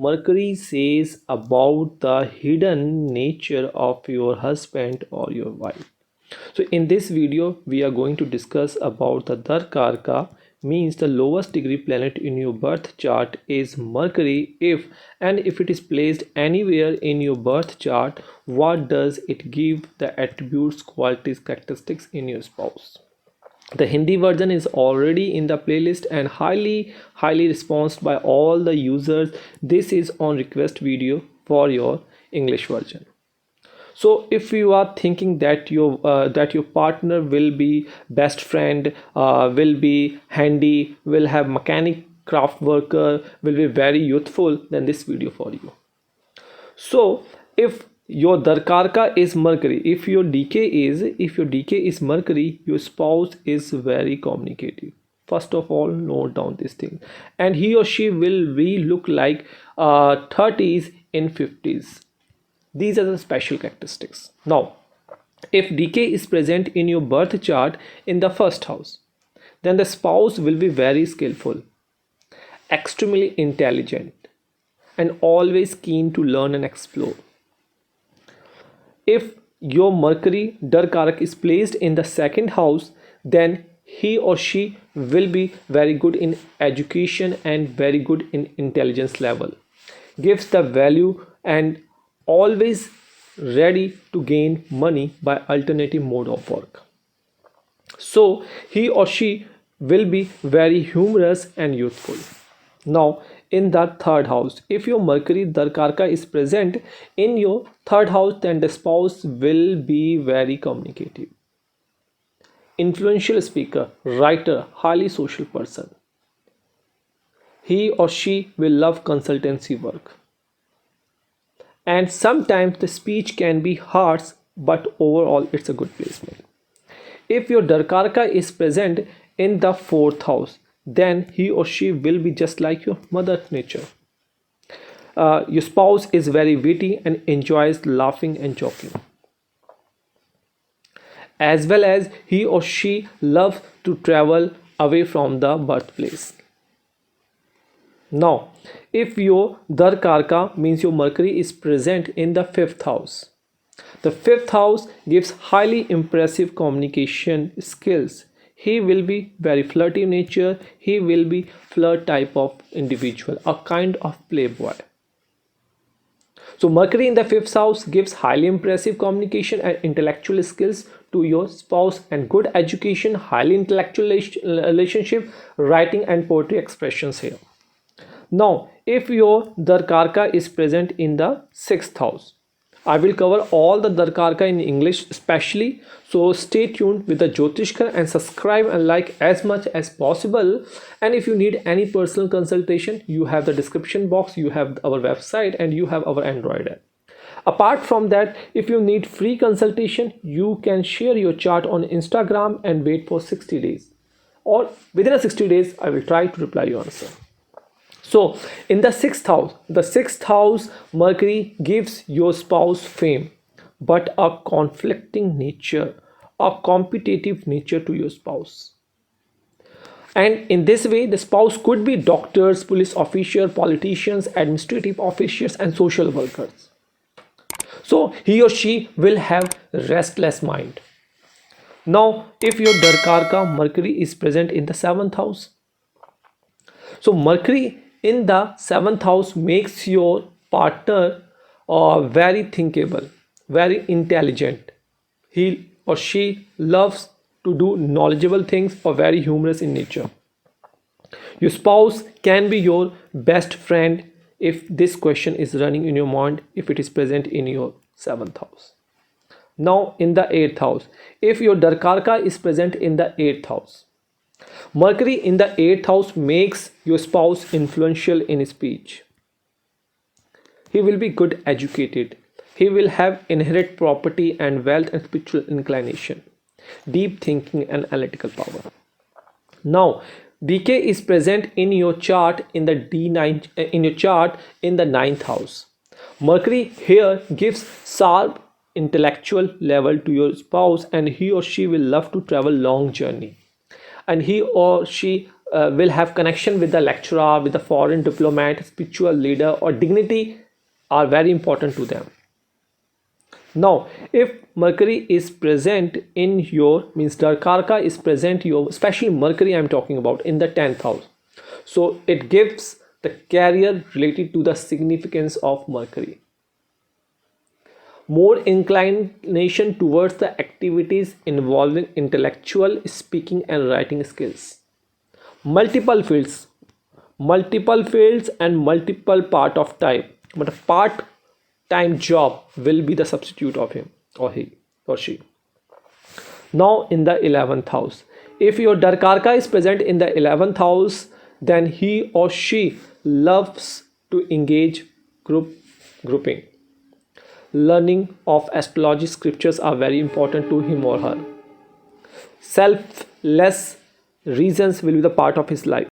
Mercury says about the hidden nature of your husband or your wife. So in this video, we are going to discuss about the Darakaraka, means the lowest degree planet in your birth chart is Mercury. If it is placed anywhere in your birth chart, what does it give the attributes, qualities, characteristics in your spouse? The Hindi version is already in the playlist and highly responded by all the users. This is on request video for your English version. So if you are thinking that your partner will be best friend, will be handy, will have mechanic, craft worker, will be very youthful, then this video for you. So if your Darakaraka is Mercury, if your DK is Mercury, your spouse is very communicative. First of all, note down this thing, and he or she will be look like 30s in 50s. These are the special characteristics. Now, if DK is present in your birth chart in the first house, then the spouse will be very skillful, extremely intelligent, and always keen to learn and explore. If your Mercury Darakaraka is placed in the second house, then he or she will be very good in education and very good in intelligence level, gives the value and always ready to gain money by alternative mode of work. So he or she will be very humorous and youthful. Now in the third house, if your Mercury Darakaraka is present in your third house, then the spouse will be very communicative, influential speaker, writer, highly social person. He or she will love consultancy work, and sometimes the speech can be harsh, but overall it's a good placement. If your Darakaraka is present in the fourth house, then he or she will be just like your mother nature. Your spouse is very witty and enjoys laughing and joking, as well as he or she loves to travel away from the birthplace. Now, if your Darakaraka means your Mercury is present in the fifth house, the fifth house gives highly impressive communication skills. He will be very flirty in nature. He will be flirt type of individual, a kind of playboy. So Mercury in the fifth house gives highly impressive communication and intellectual skills to your spouse, and good education, highly intellectual relationship, writing and poetry expressions here. Now if your Darakaraka is present in the sixth house, I will cover all the Darakaraka in English especially, so stay tuned with the Jyotishgher and subscribe and like as much as possible. And if you need any personal consultation, you have the description box, you have our website, and you have our Android app. Apart from that, if you need free consultation, you can share your chart on Instagram and wait for 60 days, or within a 60 days I will try to reply your answer. So in the sixth house, Mercury gives your spouse fame, but a conflicting nature, a competitive nature to your spouse. And in this way, the spouse could be doctors, police officers, politicians, administrative officers, and social workers. So he or she will have restless mind. Now, if your Darakaraka Mercury is present in the seventh house, so Mercury in the seventh house makes your partner very thinkable, very intelligent. He or she loves to do knowledgeable things or very humorous in nature. Your spouse can be your best friend if this question is running in your mind, if it is present in your seventh house. Now in the eighth house, if your Darakaraka is present in the eighth house, Mercury in the eighth house makes your spouse influential in speech. He will be good educated. He will have inherent property and wealth and spiritual inclination, deep thinking and analytical power. Now, DK is present in your chart in the ninth house. Mercury here gives sharp intellectual level to your spouse, and he or she will love to travel long journey, and he or she will have connection with the lecturer, with the foreign diplomat, spiritual leader, or dignity are very important to them. Now, if Mercury is present in your, means Darakaraka is present your, especially Mercury I'm talking about, in the 10th house. So it gives the career related to the significance of Mercury. More inclination towards the activities involving intellectual, speaking and writing skills. Multiple fields and multiple part of time, but a part time job will be the substitute of him or he or she. Now in the 11th house, if your Darakaraka is present in the 11th house, then he or she loves to engage grouping. Learning of astrology scriptures are very important to him or her. Selfless reasons will be the part of his life.